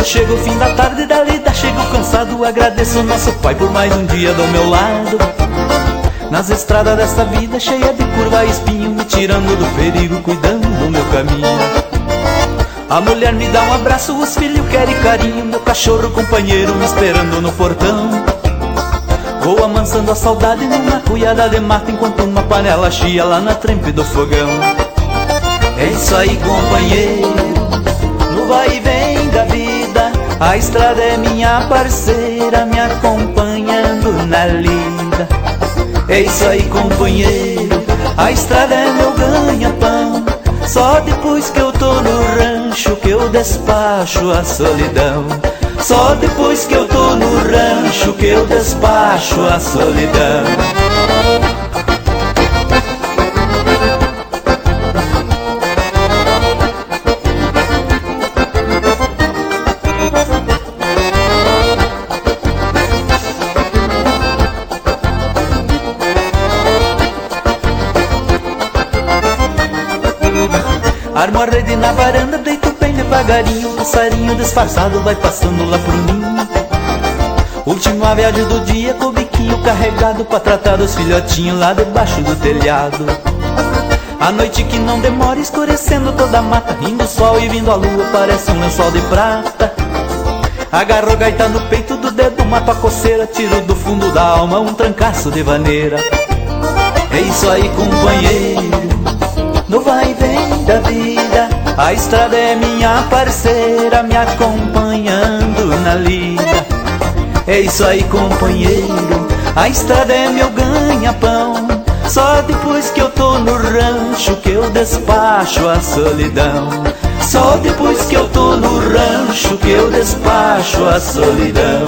Chega o fim da tarde da lida, chego cansado, agradeço ao nosso Pai por mais um dia do meu lado. Nas estradas desta vida cheia de curva e espinho, me tirando do perigo, cuidando do meu caminho. A mulher me dá um abraço, os filhos querem carinho, meu cachorro companheiro me esperando no portão. Vou amansando a saudade numa cuiada de mata, enquanto uma panela chia lá na trempe do fogão. É isso aí, companheiro, no vai e vem da vida, a estrada é minha parceira, me acompanhando na lida. É isso aí, companheiro, a estrada é meu ganha-pão, só depois que eu tô no rancho que eu despacho a solidão. Só depois que eu tô no rancho que eu despacho a solidão. Armo a rede na varanda, deito bem devagarinho, um passarinho disfarçado vai passando lá por mim. Última viagem do dia com o biquinho carregado pra tratar dos filhotinhos lá debaixo do telhado. A noite que não demora, escurecendo toda a mata, indo o sol e vindo a lua, parece um lençol de prata. Agarro a gaita no peito do dedo, mato a coceira, tiro do fundo da alma um trancaço de vaneira. É isso aí, companheiro, no vai e vem da vida, a estrada é minha parceira, me acompanhando na lida. É isso aí, companheiro, a estrada é meu ganha-pão, só depois que eu tô no rancho que eu despacho a solidão. Só depois que eu tô no rancho que eu despacho a solidão.